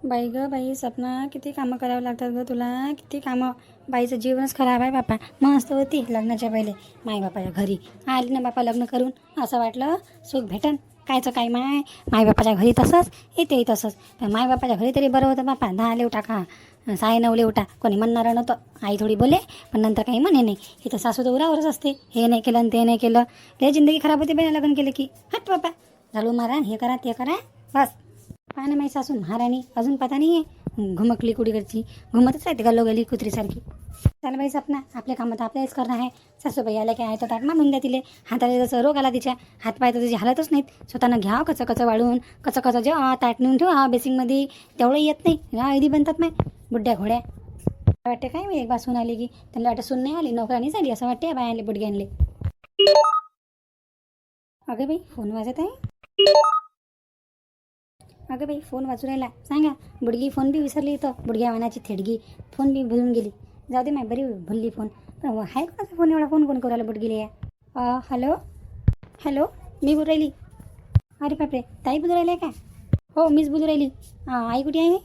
बाई ग बाई सपना, किती कामं करावं लागतात ग तुला. किती कामं. बाईचं जीवनच खराब आहे बापा. मस्त होती लग्नाच्या पहिले मायबापाच्या घरी. आली ना बापा लग्न करून, असं वाटलं सुख भेटन. कायचं काय मायबापाच्या घरी तसंच, इथेही तसंच. पण मायबापाच्या घरी तरी बरं होतं बापा. 10 उठा खा, 6-9 उठा. कोणी म्हणणार नव्हतं. आई थोडी बोले, पण नंतर काही म्हणे नाही. इथं सासू तर उरावरच असते. हे नाही केलं आणि ते नाही केलं. ते जिंदगी खराब होते बाई लग्न केलं की. हट बापा, झाडू मारा, हे करा ते करा, बस. पाहा ना माही सासू महाराणी अजून पता नाही आहे. घुमकली कुडीकडची घुमतच राहते गल्लोगली कुत्रीसारखी. चाल बाई सपना, आपले कामं तर आपल्यालाच करणं आहे. सासूबाई आल्या की आहे तर ताट मारून द्या तिले. हाताला जसं रोग आला तिच्या, हातपाय तर तिची हालतच नाहीत. स्वतःनं घ्यावं कचं वाढून, कचं जेव्हा ताट नेऊन ठेवा बेसिंगमध्ये. तेवढं येत नाही. इदी बनतात माय बुड्ड्या घोड्या. वाटते काय मी एक बार सून आली की त्यांना वाटतं सून नाही आली, नोकरानी झाली असं वाटते. बाय आणले बुडगे आणले. अगं बाई फोन वाजत आहे. अगं बाई फोन वाजू राहिला. सांगा, बुडगी फोन बी विसरली. इथं बुडग्या वानाची थेडगी फोन बी भुलून गेली. जाऊ दे माय, बरी भुलली फोन. पण आहे कोणाचा फोन एवढा, फोन कोण करू राहिला बुडगीले या. हॅलो मी बोलू राहिली. अरे बापरे, ताई बोलू राहिले का? हो मीच बोलू राहिली. आई कुठे आहे?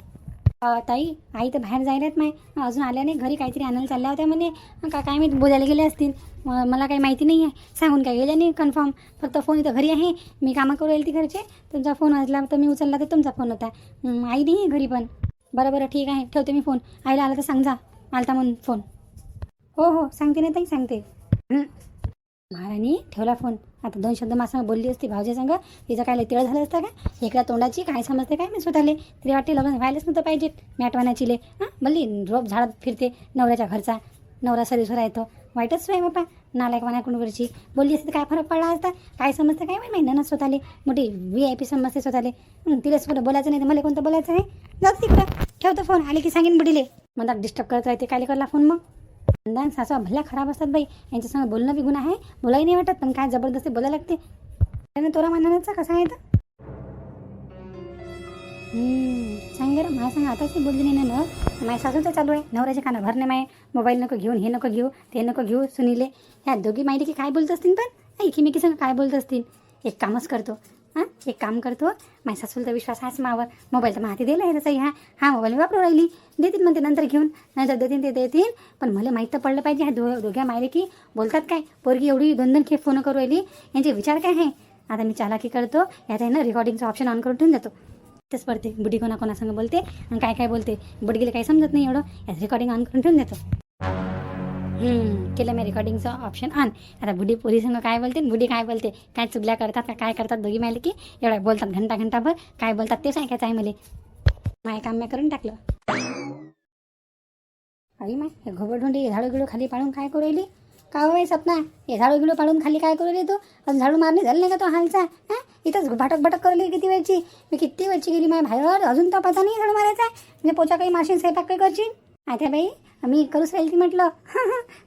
ताई आई तर बाहेर जायलात माय, अजून आल्या नाही. घरी काहीतरी आणायला चालल्या होत्या म्हणे. काय मी बोलायला गेले असतील. मला काही माहिती नाही आहे. सांगून काय गेल्या नाही कन्फर्म. फक्त फोन इथं घरी आहे. मी कामं करू राहील ती घरचे. तुमचा फोन वाजला तर मी उचलला तर तुमचा फोन होता. आई नाही आहे घरी पण. बरं ठीक आहे, ठेवते मी फोन. आईला आला तर सांग जा आलता म्हणून फोन. हो सांगते नाही ताई, सांगते. महाराणी ठेवला फोन. आता 2 शब्द माझ्या बोलली असती भाऊजी संग, तिचं काय तिळं झालं असतं का? एकल्या तोंडाची काय समजते काय मी स्वतःले. तरी वाटते लग्न व्हायलाच नव्हतं पाहिजे. मॅटवानाची ले भल्ली रोप झाडात फिरते नवऱ्याच्या घरचा. नवरा सरीसुरा येतो. वाईटच सोय बापा. नालायक वाना कुणवरची बोलली असते काय फरक पडला असता? काय समजते काय माहिती ना स्वतःले. मोठी VIP समजते स्वतःले. तिला कुठं बोलायचं नाही तर मला कोणतं बोलायचं आहे. जाऊ तिकडं, ठेवतो फोन. आले की सांगेन बुडीले. मला डिस्टर्ब करत राहते. काय करला फोन मग? अंदान सासवा भल्या खराब असतात बाई. यांच्यासंग बोलणं बी गुन्हा आहे. बोलाही नाही वाटत, पण काय जबरदस्ती बोलायला लागते. त्याने तोरा मानाचा कसा आहे तर सांग बरं. माझ्या सांग आताच बोलली नाही ना. माझ्या सासूचं चालू आहे. नवऱ्याचे कानं भरणे माय. मोबाईल नको घेऊन, हे नको घेऊ, ते नको घेऊ. सुनीले ह्या दोघी माहिती की काय बोलत असतील. पण एकीमेकी संग काय बोलत असतील. एक काम करतो. माझ्या सासूला तर विश्वास आहेच मावर. मोबाईल तर माहिती दिला आहे तसंही. हा मोबाईल मी वापरू राहिली. देतील म्हणते नंतर घेऊन, नंतर देतील. पण मला माहीत तर पडलं पाहिजे. ह्या दोघ्या मायले की बोलतात काय. पोरगी एवढी 2 खेप फोन करू राहिली. यांचे विचार काय आहे. आता मी चालाकी करतो. यात आहे ना रिकॉर्डिंगचं ऑप्शन ऑन करून ठेवून देतो. तेच पडते बुडी कोणासंग बोलते आणि काय बोलते. बुडगीला काही समजत नाही एवढं. यात रिकॉर्डिंग ऑन करून ठेवून देतो. केलं मी रिकॉर्डिंगचं ऑप्शन ऑन. आता बुडी पोरीसंग काय बोलते, बुडी काय बोलते, काय चुगल्या करतात का काय करतात दोघी मायले की एवढ्या बोलतात घंटाभर. काय बोलतात तेच ऐकायचं आहे मला. माय काम मी करून टाकलं. आई माय हे घोबडधोंडी झाडू गिडू खाली पाडून काय करू राहिली? का हो सपना, हे झाडू गिडू पाडून खाली काय करू राहिली तू? अजून झाडू मारणे झालं नाही का तो हालचा? इथंच भटक करू किती वेळची. मी किती वेळची गेली माय बाहेर, अजून तर पता नाही झाडू मारायचा. म्हणजे पोचा काही माशीन स्वयंपाक काही करशील? आता बाई मी करूच राहील ती म्हटलं.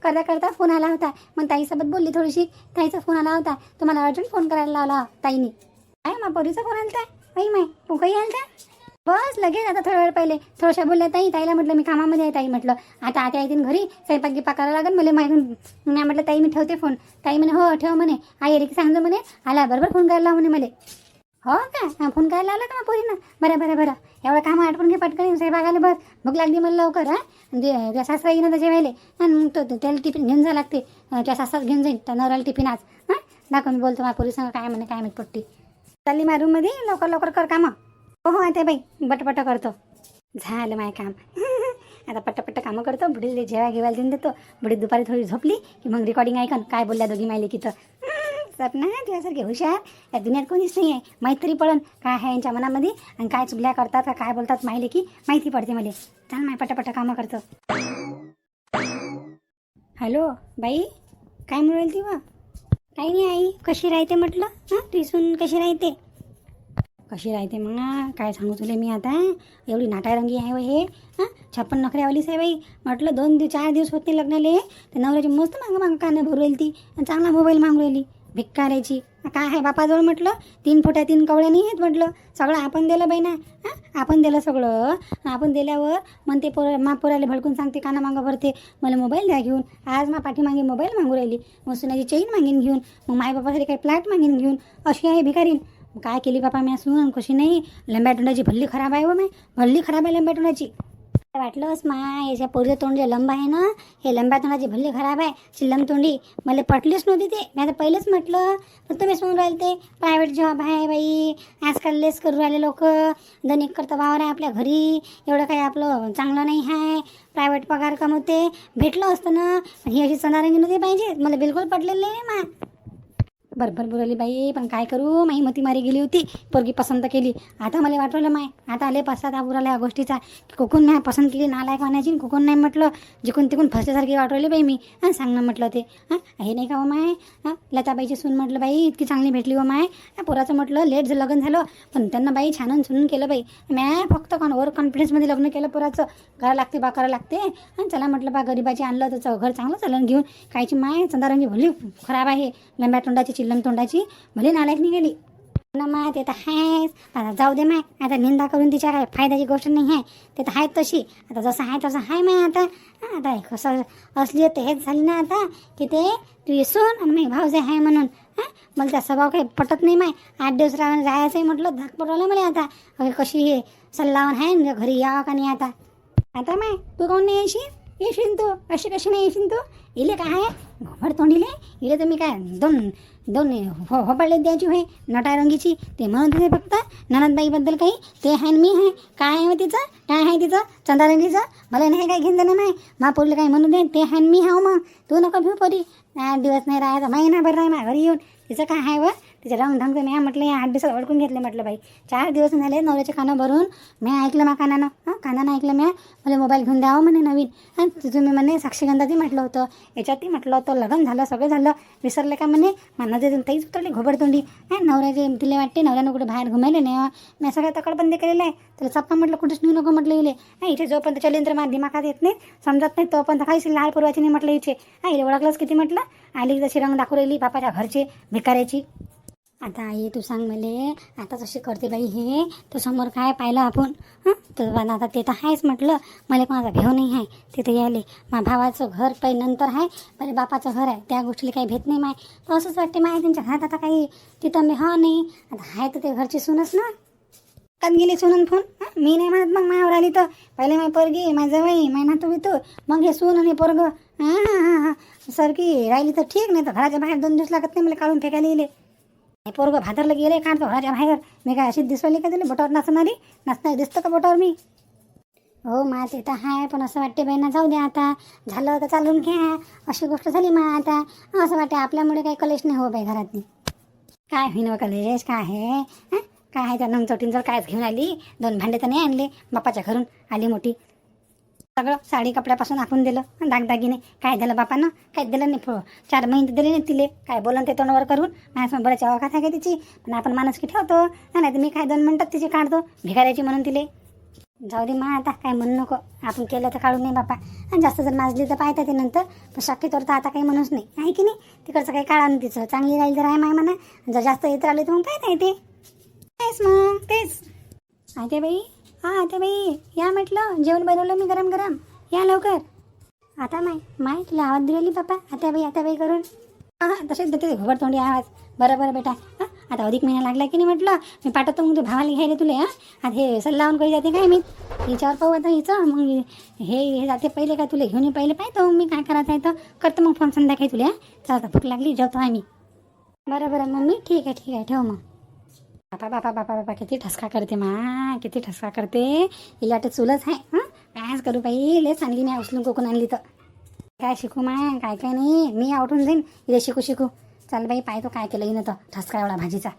करता फोन आला होता. मग ताईसोबत बोलली थोडीशी. ताईचा फोन आला होता. तुम्हाला अर्जंट फोन करायला लावला ताईनी. काय मा पोरीचा फोन आलता? आई माय तू काही आलता? बस लगेच आता थोड्या वेळ पहिले थोड्याशा बोलल्या ताईला म्हटलं मी कामामध्ये आहे. ताई म्हटलं आता येतील घरी, स्वयंपाक गिपाक करायला लागेल मला माहिती. मी म्हटलं ताई मी ठेवते फोन. ताई म्हणे हो ठेव म्हणे. आई आली की सांगतो म्हणे. आला बरोबर फोन करायला लाव म्हणे मला. हो का? फोन करायला लावला का मग पोरीनं? बरं एवढं काम आठवून घे पटकन. स्वयंपाकाला बस भूक लागली मला लवकर. त्या सासरा येईन तर जेवायले आणि त्याला टिफिन घेऊन जावं लागते. त्या सासराच घेऊन जाईन त्या नवऱ्याला टिफिन आज. दाखवून बोलतो माझ्या पोरीसंग काय म्हणे काय माहीत पट्टी. चालली माझ्या रूममध्ये, लवकर कर कामं. हो आता बाई बटपट करतो. झालं माय काम. आता पट्ट कामं करतो. बुडीला जेवायला देऊन देतो. बुडी दुपारी थोडी झोपली की मग रेकॉर्डिंग ऐकन काय बोलल्या दोघी मायले की. तर सपना तुझ्यासारखे हुशार या दुनियात कोणीच नाही आहे. माहीत पडन काय आहे यांच्या मनामध्ये आणि काय चुगल्या करतात का काय बोलतात माहिले की माहिती पडते मला. चाल माय पट्ट कामं करतो. हॅलो बाई, काय मिळेल ती वा? काही नाही आई, कशी राहते म्हटलं. ती सून कशी राहते मग काय सांगू तुला मी आता. एवढी नाटारंगी आहे व हे. 56 नखऱ्यावालीच आहे बाई. म्हटलं 4 दिवस होते लग्नाले. तर नवऱ्याची मस्त मागं कानं भरू राहिली ती आणि चांगला मोबाईल मागू राहिली भिक्कारायची. काय आहे बापाजवळ म्हटलं. 3 फुट्या 3 कवड्या नाही आहेत म्हटलं. सगळं आपण दिलं बाई ना. आपण दिलं सगळं. आपण दिल्यावर म्हणते पोराला भडकून सांगते काना मागं भरते मला मोबाईल द्या घेऊन. आज पाठीमागे मोबाईल मागू राहिली. मग सुनाची चेन मागीन घेऊन. मग मायबापासाठी काही फ्लॅट मागीन घेऊन. अशी आहे भिकारीन. काय केली बापा मी सून कशी नाही. लंब्या तोंडाची भल्ली खराब आहे व मी भल्ली खराब आहे लंब्या तोंडाची. वाटलंच माय याच्या पोरीचं तोंड जे लंब आहे ना हे लंब्या तोंडाची भल्ली खराब आहे चिल्लम तोंडी. मला पटलीच नव्हती ते. मी आता पहिलेच म्हटलं पण तुम्ही म्हणून राहिले ते प्रायव्हेट जॉब आहे बाई. आजकाल लेस करू राहिले लोक. दनिक करता वावर आहे आपल्या घरी. एवढं काही आपलं चांगलं नाही आहे. प्रायव्हेट पगार कमवते. भेटलं असतं ना. ही अशी सणारंगी नव्हती पाहिजे. मला बिलकुल पटलेलं नाही मा. बरोबर बोलली बाई पण काय करू. माही मती मारी गेली होती. पोरगी पसंत केली. आता मला वाटवलं माय आता आले पश्चाताप उराला या गोष्टीचा. कुकून नाही पसंत केली नालायक म्हणायची. कुकून नाही म्हटलं जिकून तिकून फसल्यासारखी वाटवली बाई मी. सांग ना म्हटलं ते हे नाही का हो माय. लताबाईची सून म्हटलं बाई इतकी चांगली भेटली हो माय. पोराचं म्हटलं लेट लग्न झालं पण त्यांना बाई छानून सुनून केलं बाई. मॅ फक्त ओव्हर कॉन्फिडन्समध्ये लग्न केलं पोराचं. करा लागते बा करा लागते. आणि चला म्हटलं बा गरीबाची आणलं तर घर चांगलं चालन घेऊन. कायची माय चंदारंगी भली खराब आहे. लंब्या तोंडाची चिल्लम तोंडाची भले नालायक निघाली ना माय. ते तर आहेच. आता जाऊ दे माय. आता निंदा करून तिच्या काय फायद्याची गोष्ट नाही आहे. ते तर आहेत तशी. आता जसं आहे तसं आहे माय. आता कसं असली तर हेच झाली ना आता की ते तू येसून आणि माय भाऊ जे आहे म्हणून. मला त्या स्वभाव काही पटत नाही माय. 8 दिवस राहून जायचं आहे म्हटलं धाक पडवलं मला आता. कशी हे सल्लावून आहे म्हणजे घरी यावं का नाही आता. आता माय तू कोण नाही येशील तू अशी कशी नाही येशील तू. इले काय आहे घोबड तोंडीले. इले तर मी काय दोन होपाळले द्यायची होय नटारंगीची. ते म्हणत होते फक्त ननदबाईबद्दल काही. ते आहे मी आहे. काय आहे तिचं काय आहे तिचं चंदारंगीचं. मला नाही काही घेऊन देणं नाही. पोरीला काही म्हणू दे. ते आहे मी हाव मग. तू नको घेऊ पोरी. 8 दिवस नाही राहायचं महिनाभर राह माझ्या घरी येऊन. तिचं काय आहे व तिचं रंग मी म्हटलं या 8 दिवसात ओळखून घेतलं म्हटलं बाई. 4 दिवस झाले नवऱ्याचे कानं भरून. मी ऐकलं मा कानानं ऐकलं मी. मला मोबाईल घेऊन द्यावं म्हणे नवीन. आणि तुम्ही म्हणे साक्षीगंधाती म्हटलं होतं याच्यातही म्हटलं होतं लग्न झालं सगळं झालं विसरले का म्हणे. मला ते ताईच उतरली घोबडतोंडी. नवऱ्याचे तिला वाटते नवऱ्यानं कुठे बाहेर घुमायले नाही. मी सगळं तकडबंदी केलेलं आहे. त्याला चप्पा म्हटलं कुठेच नेऊ नको म्हटलं इले. इथे जोपर्यंत चलेंद्र माझ्या दिमागात येत नाही समजत नाही तोपर्यंत काहीच लाल पुरवायची नाही म्हटलं इथे. इले ओळखलंच किती म्हटलं. आली जशी रंग दाखवू राहिली बापाच्या घरचे भिकाऱ्याची. आता आई तू सांग मले आता तशी करते बाई हे. तर समोर काय पाहिलं आपण तर आता ते तर आहेच म्हटलं. मला कोणाचा भेव नाही आहे. तिथे यायले माझ्या भावाचं घर पाहिजे नंतर आहे. पहिले बापाचं घर आहे त्या गोष्टीला काही भेट नाही माय. तर असंच वाटते माय त्यांच्या घरात आता काही तिथं मी नाही. आता आहे तर ते घरची सूनच ना. कात गेली सुनून फोन. मी नाही म्हणत मग मायावर आली तर. पहिले माय पोरगी माझं वही माय नातू बितू मग हे सून आणि पोरग सरकी राहिली तर ठीक. नाही तर घराच्या बाहेर 2 दिवस लागत नाही मला काढून फेकायला येईल. पोरगं भादरला गेले काढतो घराच्या बाहेर. मी काय अशी दिसवली का दिली बोटावर नसणारी दिसतं का बोटावर मी. हो मा ते तर आहे पण असं वाटते बाईंना जाऊ द्या आता झालं तर चालून घ्या. अशी गोष्ट झाली मा आता. असं वाटते आपल्यामुळे काही कलेश नाही हो बाई घरातली. काय होईन कलेश काय आहे काय आहे त्या नंगचोटीन जर कायच घेऊन आली. 2 भांडे तर नाही आणले बापाच्या घरून. आली मोठी सगळं साडी कपड्यापासून आपण दिलं. दागदागिने काय दिलं बापानं काय दिलं नाही. 4 महिने दिले नाही तिले. काय बोलन ते तोंडावर करून माझ्या बऱ्याच अवकात आहे का तिची. पण आपण माणूस की ठेवतो. नाही तर मी काय 2 मिनिटात तिची काढतो भिकाऱ्याची म्हणून तिले. जाऊ दे मा आता काय म्हणू नको. आपण केलं तर काढून नाही बापा. आणि जास्त जर माजली तर पाहता ते नंतर. पण शक्यतोवर तर आता काही म्हणूच नाही आहे की नाही. तिकडचं काही काढा नाही तिचं चांगली राहील तर आहे माय म्हणा. जर जास्त येत राहिले तर मग पाहता येते. तेच मग तेच आहे बाई. आता बाई या म्हटलं जेवण बनवलं मी गरम गरम. या लवकर. आता माय तुला आवाज दिलेली बापा आता बाई करून. तसेच देते घोबड तोंडी आवाज. बरं बेटा आता अधिक महिना लागला की नाही म्हटलं. मी पाठवतो मग तू भावाला घ्यायला तुले. आता हे सल्लावून काही जाते काय मी हिच्यावर पाहू आता हिचं. मग हे जाते पहिले काय तुला घेऊन पहिले पाहतो मी काय करायचं आहे तर करतो मग फोन संध्याकाळी तुला. चला भूक लागली जेवतो आहे मी. बरं मम्मी ठीक आहे ठेव मग. बापा किती ठसका करते किती ठसका करते. हिला वाटत चुलच आहे. कायच करू बाई लेच आणली मी उचलून कोकून आणली तर. काय शिकू काय नाही मी आवडून जाईन इथे शिकू. चल बाई पाहतो काय केलं हिनं तर ठसका एवढा भाजीचा.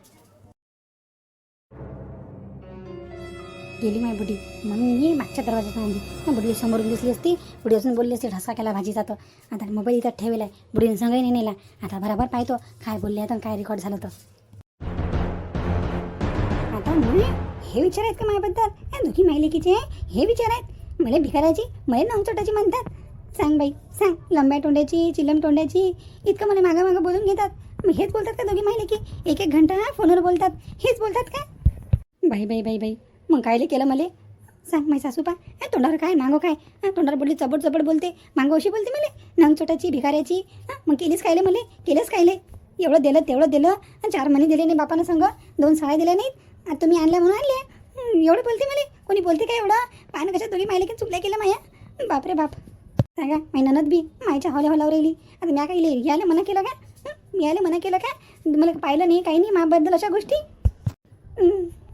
गेली माय बुडी म्हणून मी मागच्या दरवाजात आणली. बुडीला समोरून दिसली असती. बुडी असून बोलली असती ठसका केला भाजीचा तर. आता मोबाईल इथं ठेवला आहे. बुडीने संगही नाही नेला. आता बरोबर पाहतो काय बोलले आता काय रेकॉर्ड झालं तर. हे विचारायत का माझ्याबद्दल. या दोघी मायलेकीचे हे विचारायत मला भिकारायची मला नवचोटाची म्हणतात. सांग बाई सांग. लंब्या तोंड्याची चिलम तोंड्याची इतकं मला मागं बोलून घेतात. मग हेच बोलतात का दोघी मायलेकी. 1 घंटा फोनवर बोलतात. हेच बोलतात का बाई मग कायले केलं मला सांग. माझी सासूपा तोंडावर काय मागो काय. तोंडावर बोलली चबड बोलते. मागो अशी बोलते मला नंगचोटाची भिकाऱ्याची. मग केलीच कायले मला केलंच कायले. एवढं दिलं तेवढं दिलं आणि 4 महिने दिले नाही बापानं संग, 2 साड्या दिल्या नाहीत, आता तुम्ही आणल्या म्हणून आणल्या. एवढं बोलते मला, कोणी बोलते का एवढं? पाहणं कशा दोन्ही मायले की चुकल्या केलं माया. बापरे बाप. सांगा माही ननद बी मायच्या हॉलावर राहिली. आता म्या काही यायला मना केलं का? मी यायला मना केलं का? मला पाहिलं नाही काही नाही माझ्याबद्दल अशा गोष्टी.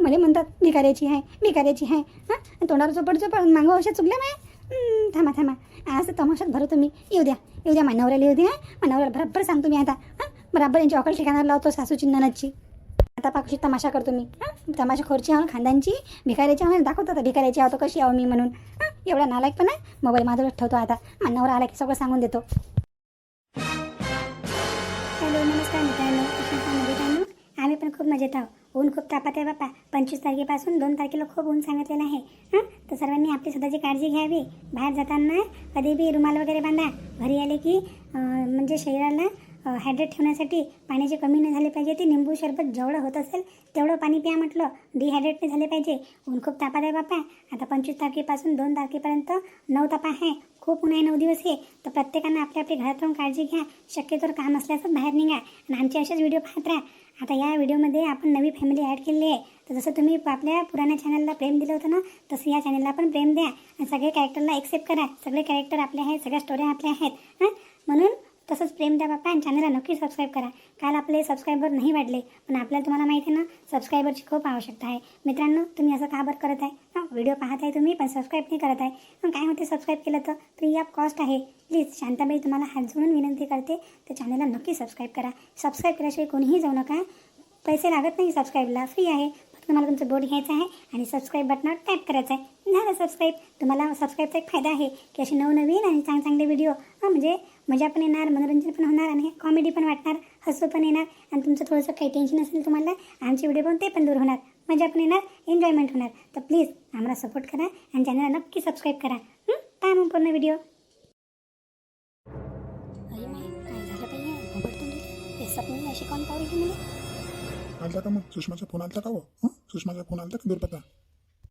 मला म्हणतात भिकाऱ्याची आहे भिकाऱ्याची आहे. हां तोंडावर चोपड मागं अशा चुकल्या माया. थांबा थांबा, आज तर तमाशात भरतो मी. येऊ द्या मानवऱ्याला येऊ द्या. मानवऱ्याला बरोबर सांगतो मी आता. बरोबर यांची अकल ठिकाणावर लावतो सासूची ननदची. आता पाकशी तमाशा करतो मी. तमाशा खोरची आहो खानदानची, भिकाऱ्याची आहो दाखवतो आता भिकाऱ्याची आहो कशी आहो मी म्हणून. एवढा नालायकपणा. मोबाईल माझ्यावर ठेवतो आता. मानवर आला की सगळं सांगून देतो. हॅलो नमस्कार मित्रांनो. आम्ही पण खूप मजेत आहोत. ऊन खूप तापत आहे बापा. 25 तारखेपासून 2 तारखेला खूप ऊन सांगितलेलं आहे. तर सर्वांनी आपली स्वतःची काळजी घ्यावी. बाहेर जाताना कधी बी रुमाल वगैरे बांधा. घरी आले की म्हणजे शरीराला हायड्रेट ठेवण्यासाठी पाण्याची कमी नाही झाली पाहिजे. ती निंबू सरबत जेवढं होत असेल तेवढं पाणी प्या म्हटलं. डिहायड्रेट नाही झाले पाहिजे. ऊन खूप तापत आहे बापा. आता 25 तारखेपासून 2 तारखेपर्यंत 9 ताप आहे. खूप ऊन आहे 9 दिवस हे. तर प्रत्येकानं आपल्या घरात राहून काळजी घ्या. शक्यतोवर काम असल्यासच बाहेर निघा आणि आमचे असेच व्हिडिओ पाहत राहा. आता या व्हिडिओमध्ये आपण नवी फॅमिली ॲड केलेली आहे. तर जसं तुम्ही आपल्या पुराण्या चॅनलला प्रेम दिलं होतं ना, तसं या चॅनलला पण प्रेम द्या आणि सगळे कॅरेक्टरला एक्सेप्ट करा. सगळे कॅरेक्टर आपले आहेत, सगळ्या स्टोऱ्या आपल्या आहेत. म्हणून तसंच प्रेम द्या बाप्पा आणि चॅनलला नक्की सबस्क्राईब करा. काल आपले सबस्क्रायबर नाही वाढले, पण आपल्याला तुम्हाला माहिती आहे ना सबस्क्रायबरची खूप आवश्यकता आहे. मित्रांनो तुम्ही असं का बरं करत आहे? व्हिडिओ पाहत आहे तुम्ही पण सबस्क्राईब नाही करत आहे. मग काय होते? सबस्क्राईब केलं तर फ्री ऑफ कॉस्ट आहे. प्लीज शांताबाई तुम्हाला हात जोडून विनंती करते, तर चॅनलला नक्की सबस्क्राईब करा. सबस्क्राईब केल्याशिवाय कोणीही जाऊ नका. पैसे लागत नाही सबस्क्राईबला, फ्री आहे. फक्त तुम्हाला तुमचं बोट घ्यायचं आहे आणि सबस्क्राईब बटनावर टॅप करायचं आहे. झालं सबस्क्राईब. तुम्हाला सबस्क्राईबचा एक फायदा आहे की असे नवनवीन आणि चांगले व्हिडिओ म्हणजे मजा पण येणार, मनोरंजन पण होणार आणि कॉमेडी पण वाटणार, हसू पण येणार आणि तुमचं थोडंसं काही टेन्शन असेल तुम्हाला आमचे व्हिडिओ पण ते पण दूर होणार, मजा पण येणार, एन्जॉयमेंट होणार. तर प्लीज आम्हाला सपोर्ट करा आणि चॅनलला नक्की सबस्क्राईब करा. काय मग पूर्ण व्हिडिओ. काय झालं पाहिजे? स्वप्न अशी कोण पावली मला आलता का मग? सुषमाचा फोन आलता का? हो सुषमाचा फोन आलता का दुर्पता?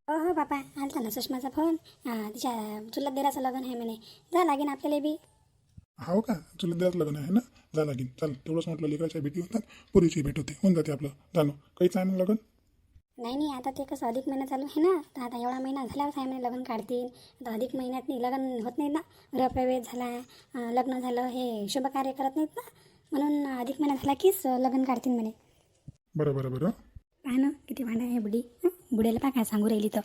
हो बापा आलता ना सुषमाचा फोन. तिच्या चुलत देराचं लग्न आहे म्हणे. जा लागेन आपल्याला बी. हो का? चुलत देराचं लग्न आहे ना, जा लागेल. चाल तेवढंच म्हटलं, लेकराच्या भेटी होतात, पुरीची भेट होते, होऊन जाते आपलं. जाणं काहीच आहे ना लग्न. नाही आता ते कसं अधिक महिना चालू आहे ना, तर आता एवढा महिना झाल्यावर आहे म्हणे लग्न काढतील. आता अधिक महिन्यात नाही लग्न होत नाही ना. गृहप्रवेश झाला, लग्न झालं, हे शुभ कार्य करत नाहीत ना, म्हणून अधिक महिना झाला कीच लग्न काढतील म्हणे. बरं पहा ना किती भांडा आहे बुडी. बुड्याला पहा काय सांगू राहिली तर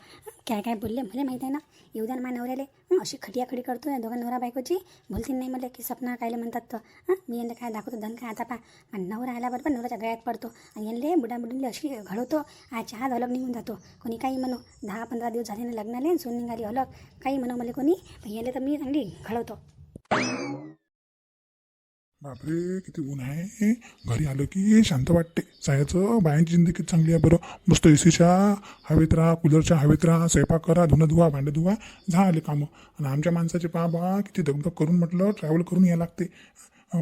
काय बोलले मला माहीत आहे ना. येऊ द्या ना माझ्या नवऱ्याला. अशी खटियाखडी करतो ना दोघं नवरा बायकोची. बोलतील नाही मला की सपना कायला म्हणतात तर. मी यांना काय दाखवतो धन काय. आता पहा नवरा आल्याबरोबर नवऱ्याच्या गळ्यात पडतो आणि यांना बुडाबुडीला अशी घडवतो. आज अलग निघून जातो. कोणी काही म्हणू, 10-15 दिवस झाले ना लग्नाले, सून निघाली अलग, काही म्हणू मला कोणी, पण याला तर मी चांगली घडवतो. बापरे किती ऊन आहे. घरी आलं की शांत वाटते. जायचं, बायांची जिंदगी चांगली आहे बरं. मस्त एसीच्या हवेत राहा, कूलरच्या हवेत राहा, स्वयंपाक करा, धुणं धुवा, भांडं धुवा, झाले कामं. आणि आमच्या माणसाचे बा किती दगदग करून म्हटलं ट्रॅव्हल करून यायला लागते.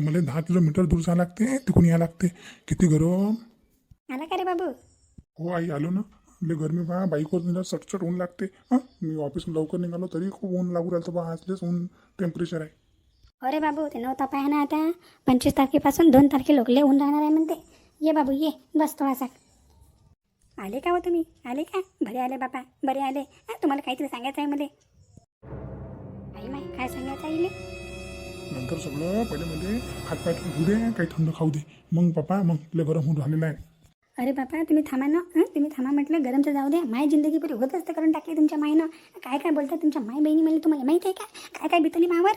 मला 10 किलोमीटर दूर जावं लागते, तिकडून यायला लागते. किती गरम. आला का रे बाबू? हो आई आलो ना. लय गरमी बा, बाईकवर निघालं चटचट ऊन लागते. मी ऑफिसला लवकर निघालो तरी खूप ऊन लागू राहिलं बा. आजलेच ऊन टेम्परेचर आहे. अरे बाबू ते 9 ताप आहे ना आता. 25 तारखेपासून 2 तारखे लोक ऊन राहणार आहे म्हणते. ये बाबू ये बस थोडासा. आले का हो तुम्ही? आले का? बरे आले बापा, बरे आले. तुम्हाला काहीतरी सांगायचं आहे मला. आई माय काय सांगायचं आहे? नंतर सगळं पहिले मध्ये हातपाय धुऊ दे, काही थंड खाऊ दे, मग पप्पा मग लय गरम होऊन राहिलेलं आहे. अरे बापा तुम्ही थांबा ना. तुम्ही थांबा म्हटलं. गरम तर जाऊ द्या. माय जिंदगी पुरी होत असते करून टाकली तुमच्या मायनं. काय बोलतात तुमच्या माय बहिणी मला तुम्हाला माहीत आहे का? काय बितली मावर.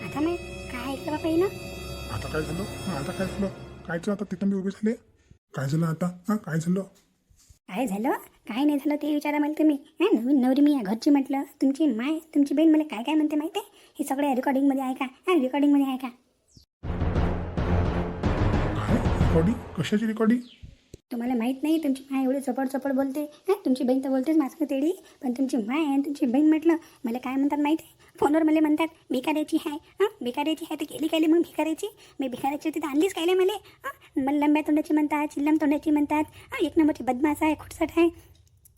आता नाही काय ऐकलं बापा ना. आता काय झालं? कायचं आता तिथं मी उभे झाले. काय झालं आता? काय झालं? काय झालं काय नाही झालं ते विचारा मला तुम्ही. नवीन नवरी मी या घरची म्हटलं. तुमची माय तुमची बहीण मला काय म्हणते माहिती आहे? हे सगळे रेकॉर्डिंगमध्ये आहे का? रेकॉर्डिंगमध्ये आहे का? काय रिकॉर्डिंग? कशाची रिकॉर्डिंग? तुम्हाला माहीत नाही? तुमची माय एवढी चपड बोलते. तुमची बहीण तर बोलतेच माझं तेडी, पण तुमची माय आणि तुमची बहीण म्हटलं मला काय म्हणतात माहिती आहे? फोनवर मला म्हणतात भिकाऱ्याची आहे. भिकाऱ्याची आहे तर केली कायले मग भिकाऱ्याची? मी भिकाऱ्याची तिथं आणलीच कायले मला लंब्या तोंडाची म्हणतात, चिल्लम तोंडाची म्हणतात. 1 नंबरची बदमाश आहे, खुटसट आहे.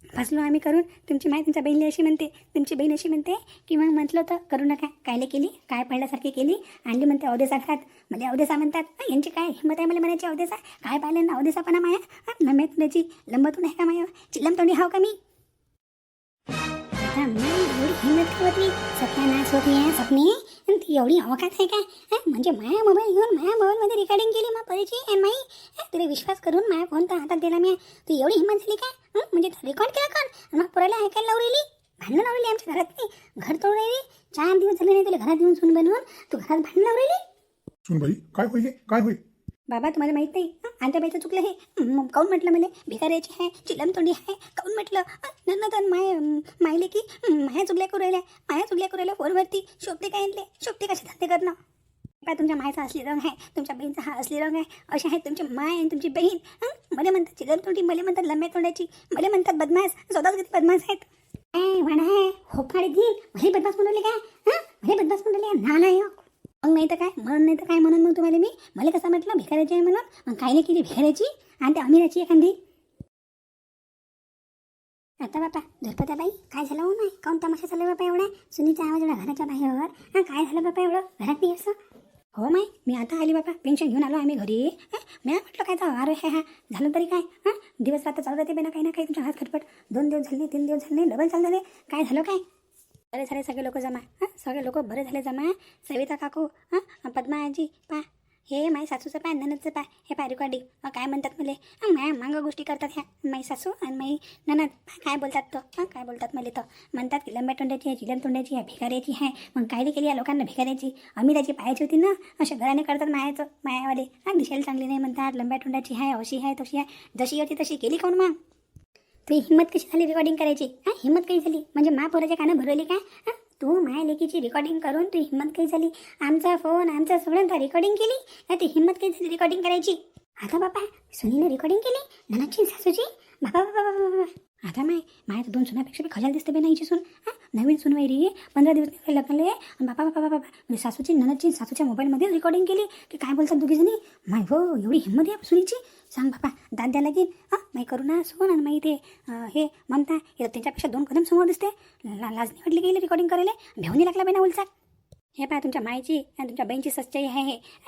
फसलो आम्ही करून. तुमची माय तुमच्या बहिणी अशी म्हणते, तुमची बहीण अशी म्हणते की मग म्हटलं तर करू नका. कायले केली, काय पडल्यासारखी केली, आणली म्हणते अवदेसा घरात. मला अवदेसा म्हणतात. यांची काय हिंमत आहे मला म्हणायची अवदेसा. काय पाहिलं ना अवदेसापणा माया. नम्याची लंबतून आहे का माया, चिल्लम तोंडी हाव का मी. एवढी हिंमत ठेवत मी सत्यानाश होती आहे सपने. आणि ती एवढी अवकात आहे काय. म्हणजे माया मोबाईल घेऊन माया मोबाईलमध्ये रेकॉर्डिंग केली मा परीची आणि माई. तुला विश्वास करून माया फोन तर हातात दिला मी. ती एवढी हिंमत झाली काय. म्हणजे रेकॉर्ड केला कोण. मग पोराला ऐकायला लावलेली, भांडणं लावलेली आमच्या घरात. ती घर तोड राहिली. 4 दिवस झाले नाही तुला घरात येऊन सून बनवून तू घरात भांडणं लावलेली. सुनबाई काय होई हे, काय होई. बाबा तुम्हाला माहीत नाही. आमच्या बाईचं चुकलं हे. काऊन म्हटलं मला भिकाऱ्याची आहे, चिलम तोंडी आहे. काऊन म्हटलं तर मायले की माया चुकल्या करू राहिल्या, माया चुकल्या करू राहिल्या. फोनवरती शोभते काय आणले, शोभते कसे धंदे करणं. काय तुमच्या मायचा असली रंग आहे, तुमच्या बहीणचा हा असली रंग आहे. असे आहेत तुमची माय आणि तुमची बहीण. मला म्हणतात चिलम तोंडी, मला म्हणतात लंब्या तोंडाची, मला म्हणतात बदमाश. स्वतःच किती बदमाश आहेत. काय म्हणा आहे होपाडे घेईन. मला बदमाश म्हणले काय. मला बदमाश म्हणले नालायक. मग नाही तर काय म्हणून मग तुम्हाला मला कसं म्हटलं भिकाऱ्याची आहे म्हणून. मग काय नाही केली भिकाऱ्याची आणि त्या अमीराची एखादी. आता बापा झरपत्या बाई काय झालं हो नाही. काऊन तमाशा चालू बापा एवढा. सुनीचा आवाज एवढा घराच्या बाहेर. काय झालं बापा एवढं घरात नाही असं. हो माय मी आता आली बापा, पेन्शन घेऊन आलो आम्ही घरी. मी म्हटलं काय तर अरे हा झालं तरी काय. दिवस रात्र चालू राहते बेना काही ना काही तुमच्या हात खटपट. 2 दिवस झाले, 3 दिवस झाले, डबल चालू झाले. काय झालं काय. बरे झाले सगळे लोक जमा. सगळे लोक बरे झाले जमा. सविता काकू, पद्मा आजी पा, हे माई सासूचं पाय, ननदचं पाय. हे पाय रेकॉर्डिंग काय म्हणतात मला. माया मागं गोष्टी करतात ह्या माई सासू आणि माई ननद. काय बोलतात तो काय बोलतात मला तर. म्हणतात की लंब्या तोंड्याची आहे, चिलम तोंड्याची आहे, भिकाऱ्याची आहे. मग कायले केली या लोकांना भिकाऱ्याची. अमिराची पायाची होती ना, अशा घराने करतात मायाचं मायावाले. दिसायला चांगली नाही म्हणतात, लंब्या तोंडाची आहे, अशी आहे तशी आहे. जशी होती तशी केली कोण मग. तुझी हिंमत कशी झाली रेकॉर्डिंग करायची. हिंमत काही झाली म्हणजे महापोराच्या कानं भरवली काय. तू माया लेकीची रेकॉर्डिंग करून तू हिंमत काही झाली. आमचा फोन आमचं सगळं रेकॉर्डिंग केली. ती हिंमत काही झाली रेकॉर्डिंग करायची. आता बापा सुनीने रेकॉर्डिंग केली ननाची सासूची. बाबा बाबा बाबा आता माय तर 2 सुनापेक्षा बी खल्याला दिसते बे नाहीची सून. नवीन सून वैरी 15 दिवस नाही लग्नले. आणि बाबा बाबा बाबा म्हणजे सासूची ननदची सासूच्या मोबाईलमध्ये रेकॉर्डिंग केली की काय बोलतात दोघीजणी. माय हो एवढी हिंमत आहे सुनीची. सांग बापा दाद द्या लागेल. माई करुणा सोन आणि माई ते हे ममता हे त्याच्यापेक्षा 2 कदम समोर दिसते. लाज निवडली गेली रेकॉर्डिंग करायला. भेवणी लागला बेना उलचा. हे पहा तुमच्या मायची आणि तुमच्या बहीणची सच्चाई आहे.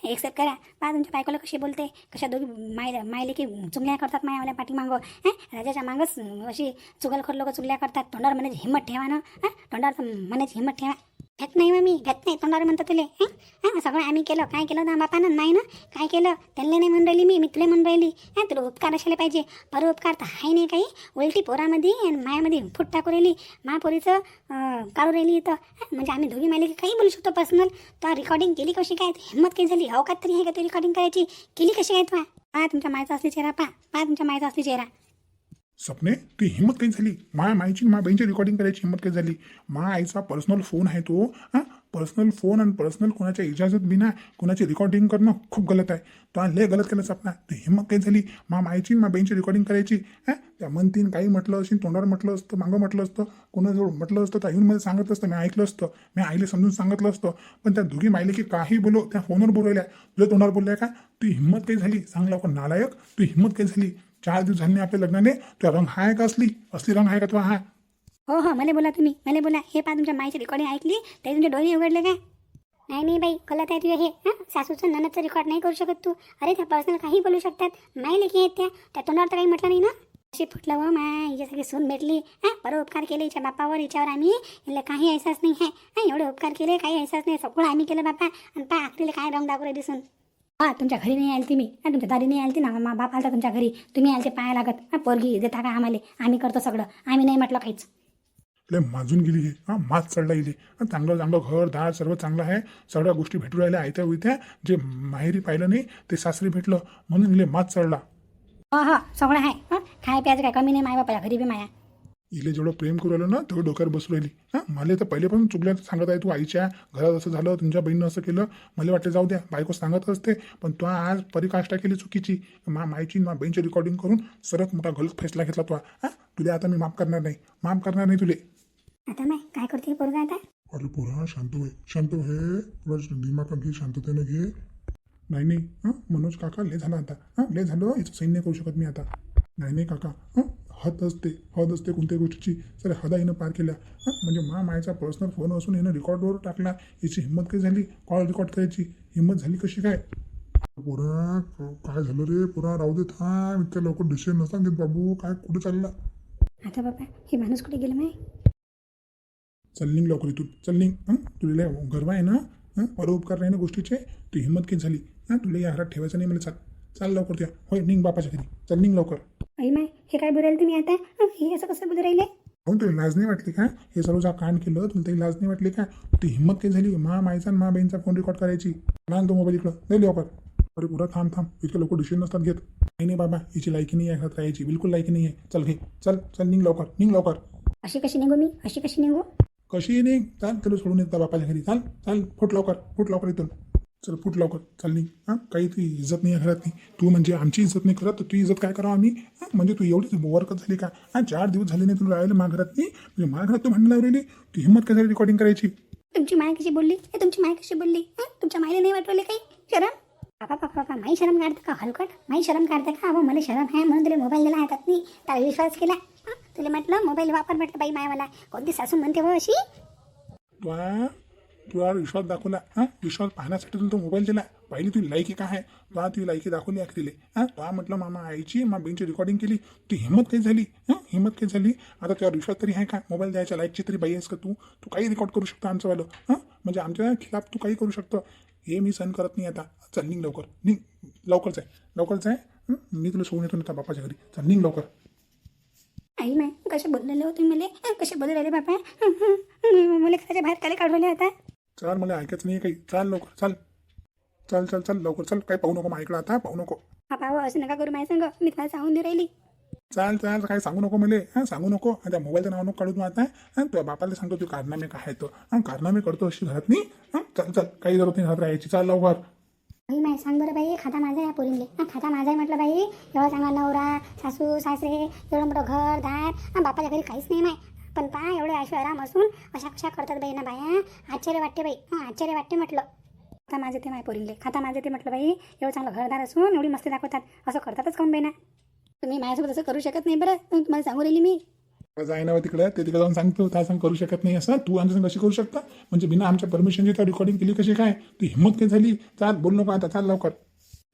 हे एक्सेप्ट करा. पहा तुमच्या बायकोला कशी बोलते, कशा दोघी मायले की चुगल्या करतात मायावाल्या पाठीमागं. राजाच्या मागच अशी चुगलखोर लोक चुगल्या करतात. तोंडावर म्हणायची हिंमत ठेवा ना. तोंडावर म्हणायची हिंमत ठेवा. घेत नाही मग मी घेत नाही तोंडावर म्हणतो तुले. सगळं आम्ही केलं. काय केलं ना बापानं नाही ना. काय केलं त्यांना नाही म्हणून राहिली मी तुला म्हणून राहिली. तुला उपकार असायला पाहिजे. उपकार तर आहे नाही काही. उलटी पोरामध्ये आणि मायामध्ये फूट टाकू राहिली. पोरीचं काढू राहिली इथं. म्हणजे आम्ही दोघी मायले काही बोलू शकतो पर्सनल. तर रेकॉर्डिंग केली कशी काय. हिंमत काही झाली. अवकात तरी आहे का ती रेकॉर्डिंग करायची. केली कशी काय तू. पहा तुमच्या मायचा असली चेहरा. पहा तुमच्या मायचा असली चेहरा. सपने ती हिंमत काही झाली. मायची माय बहीणची रेकॉर्डिंग करायची हिंमत काही झाली. आईचा पर्सनल फोन आहे तो. पर्सनल फोन आणि पर्सनल कोणाच्या इजाजत बिना कोणाची रेकॉर्डिंग करणं खूप गलत आहे. तो लय गलत केलं सपना. ती हिंमत काही झाली. मायची मा बहीणची रेकॉर्डिंग करायची. त्या म्हणतीन काही म्हटलं असेल, तोंडावर म्हटलं असतं, मागं म्हटलं असतं, कोणाजवळ म्हटलं असतं तर येऊन मध्ये सांगितलं असतं. मी ऐकलं असतं. मी आईला समजून सांगितलं असतं. पण त्या दोघी मायले की काही बोलो त्या फोनवर बोलवल्या. तुझ्या तोंडावर बोलल्या का. ती हिंमत काही झाली. सांगला पण नालायक. तू हिंमत काही झाली. 4 दिवस झाले आपल्या लग्नाने. तुझा रंग आहे का असली रंग आहे का तुझा. हो मला बोला तुम्ही मला बोला. हे पहा तुमच्या मायची रेकॉर्डिंग ऐकली ते तुमचे डोळे उघडले काय. नाही बाई गलत आहे तुझ्या हे. सासूचं ननदचं रेकॉर्ड नाही करू शकत तू. अरे त्या पर्सनल काही बोलू शकतात. माय लेखी आहेत त्या तोंडावर तर काही म्हटलं नाही ना. अशी फुटलं व माय हिच्यासाठी सून भेटली. उपकार केले हिच्या बापावर. हिच्यावर आम्ही हिला काही अहसास नाही आहे. एवढे उपकार केले काही अहसास नाही. सगळं आम्ही केलं बापा. आणि पा आखरीला काय रंग दाखवू दिसून. तुमच्या घरी नाही आलती मी. तुमच्या दारी नाही आलती ना. बाप आलता तुमच्या घरी. तुम्ही आलते पाया लागत. पोरगी देता का आम्हाला. आम्ही करतो सगळं. आम्ही नाही म्हटलं काहीच. लय माजून गेली हे. मात चढला गेली. चांगलं घर दार सर्व चांगलं आहे. सगळ्या गोष्टी भेटू राहिल्या आयत्या उयत्या. जे माहेरी पाहिलं नाही ते सासरी भेटलं म्हणून इले मात चढला. सगळं आहे. खाय प्यायचं काय कमी नाही माय बापाला घरी बी माया. इले जेवढं प्रेम करू राहिलं ना तेवढं डोक्यावर बसू राहिली. मला तर पहिले पण चुकल्या सांगत आहे. तू आईच्या घरात असं झालं, तुमच्या बहिणीनं असं केलं. मला वाटतं जाऊ द्या बायको सांगत असते. पण तू आज परिकाष्ठा केली चुकीची. मायची बहीणची रेकॉर्डिंग करून सरत मोठा गलत फैसला घेतला तू. तुला आता मी माफ करणार नाही तुले. आता नाही काय करते पोरगा आता. अरे पोरा शांत होय थोडं दिमाग घे, शांततेनं घे. नाही मनोज काका लय झाला आता. लय झालं. याचं सैन्य करू शकत मी आता. नाही काका हद असते कोणत्याही गोष्टीची. सर हदा हिनं पार केल्या. म्हणजे मायचा पर्सनल फोन असून हिनं रेकॉर्डवर टाकला. याची हिंमत काय झाली कॉल रेकॉर्ड करायची? हिंमत झाली कशी काय? पोरा काय झालं रे पोरा? राहू दे थांब, इतक्या लवकर डिसिजन नसता घेत बाबू. काय कुठे चालला? आता बाबा हे माणूस कुठे गेलं माय? चल निघ लवकर इथून, चल निघ. तुला गर्व आहे ना? परोपकार नाही ना गोष्टीचे? तू हिंमत किती झाली? तुला या हातात ठेवायचं नाही मला. चाल चाल लवकर त्या. होय निघ बापाच्या घरी, चल निघ लवकर. आई माय हे काय बोलायला तुम्ही आता? हे असं कसं बोलू राहिले? काहून तुला लाज नाही वाटली का? हे सर्व जा कांड केलं तुला तरी लाज नाही वाटली का? ती हिंमत काही झाली मायचा आणि बहिणीचा फोन रेकॉर्ड करायची? लहान तो मोबाईल इकडं नाही लवकर. अरे पुरा थांब इतके लोक डिसिजन नसतात घेत. नाही बाबा हिची लायकी नाही आहे घरात राहायची, बिलकुल लायकी नाही आहे. चल घे, चल चल निघ लवकर. अशी कशी निघू मी? अशी कशी निघू? कशी निघ? चाल तुला सोडून येतात बापाच्या घरी. चाल चाल फुट लवकर इथून. चल फुट लवकर, चल निघ. काही ती इज्जत नाही आहे घरात. नाही तू म्हणजे आमची इज्जत नाही करत तर तू इज्जत काय करावं आम्ही? म्हणजे तू एवढीच वरकत झाली का? 4 दिवस झाले नाही तुला राहिलं माझ्या घरात. नाही म्हणजे माझ्या घरात तू भांडण लावलेली. ती हिंमत काय झाली रेकॉर्डिंग करायची? तुमची माय कशी बोलली? तुमची माय कशी बोलली? तुमच्या मायला नाही वाटवले काही शरम? पापा माई शरम काढते का? हलकट माई शरम काढते का? अहो मला शरम आहे म्हणून तुला मोबाईल दिला हातात. नाही त्याला विश्वास केला. तुला म्हटलं मोबाईल वापर, म्हटलं बाई मायवाला. कोणती सासू म्हणते हो अशी? तुला विश्वास दाखवला. विश्वास पाहण्यासाठी तुला तो मोबाईल दिला. पहिली तुझी लायकी काय आहे? तुझी लायकी दाखवली अखरीले. म्हटलं मामा आईची बहिणीची रेकॉर्डिंग केली. ती हिंमत काही झाली? आता तुझ्यावर विश्वास तरी आहे का? मोबाईल द्यायच्या लायकची तरी बाई आहेस का तू? तू काही रेकॉर्ड करू शकतो आमचंवालं. म्हणजे आमच्या खिलाफ तू काही करू शकतो. हे मी सहन करत नाही आता. चल निघ लवकरच आहे. मी तुला सोडून येतो ना बापाच्या घरी. चल निघ लवकर. आई माय कसे बोललेले हो तुम्ही मला? कसे बोलू राहिले बापा? मला घराच्या बाहेर काले काढवले आता? चल मला ऐकायचं नाही काही. चाल लवकर चल लवकर चल. काही पाहू नको माझ्याकडे आता, पाहू नको. बापा हो असं नका करू माझ्या संग. मी तुम्हाला सांगून दे राहिली. चाल काय सांगू नको मला. सांगू नको. त्या मोबाईलचं नाव नको काढू तू आता. तुझ्या बापाला सांगतो तू कारनामे काय आहे तो. कारनामे करतो अशी घरात नाही. चल काही जरूरत नाही घरात राहायची. चाल लवकर. बाई माय सांग बरं बाई, खाता माझा आहे पोरींले. खाता माझा आहे म्हटलं बाई. एवढा चांगला नवरा, सासू सासरे, एवढं मोठं घर दार. बापाच्या घरी काहीच नाही माय. पण पहा एवढे ऐशो आराम असून अशा कशा करतात बाई ना बाया. आश्चर्य वाटते बाई. आश्चर्य वाटते म्हटलं. खाता माझे ते माय पोरींले. खाता माझे ते म्हटलं बाई. एवढं चांगलं घरदार असून एवढी मस्ती दाखवतात. असं करतातच काऊन बाई ना? तुम्ही माझ्यासोबत असं करू शकत नाही बरं. तुम्हाला सांगू राहिली मी. जाय ना तिकडे तिकडे जाऊन सांगतो. त्या सांग करू शकत नाही असं. तू आमच्या संग कशी करू शकता? म्हणजे बिना आमच्या परमिशनची त्या रेकॉर्डिंग केली कशी काय? ती हिंमत काय झाली? चाल बोल नको आता. चाल लवकर.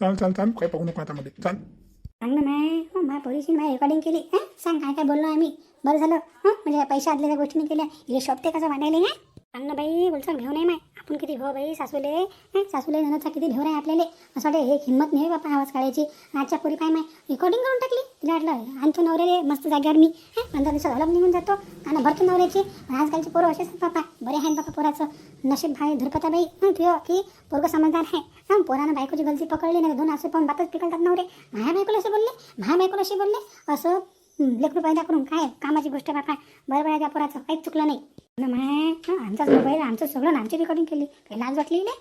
चाल काही पाहू नको आता मध्ये. चाल सांग ना माय. माझ्या पोरीशी माय रेकॉर्डिंग केली. सांग काय बोललो आम्ही? बरं झालं. म्हणजे पैसे आदल्या गोष्टीने केल्या. इले शोभते कसं भांडायला? सांग ना बाई. बोलचाल घेऊ नाही माय. आपण किती घेऊ बाई सासूले ननदचा किती घेऊ आहे आपल्याला. असं वाटतं एक हिंमत नाही बापा आवाज काढायची. आजच्या पोरी पाय माय रेकॉर्डिंग करून टाकली. तिला वाटलं आणतो नवऱ्याले मस्त जागेवर मी. 15 दिवसात अलग निघून जातो आणि भरतो नवऱ्याची. आजकालची पोरं असेच बापा. बरे आहेत बापा पोराचं नशीब भाई धुरपता बाई. तुझं की पोरगं समजदार आहे. पोरानं बायकोची गलती पकडली नाही. 2 आसू पाहून बातच पिकलतात नवरे. माझ्या बायकोला असे बोलले. असं लेकरू पैदा करून काय कामाची गोष्ट बापा. बरं त्या पोराचं काहीच चुकलं नाही ना माय. आमचाच मोबाईल आमचं सगळं आमची रेकॉर्डिंग केली. काही लाज वाटली ना?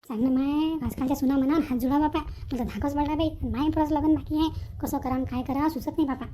सांग ना माय. आजकालच्या सुना म्हणा हात जुळा बापा. तुझा धाकच बळला बाई. माय पोराचं लग्न बाकी आहे. कसं करा काय करा सुचत नाही बापा.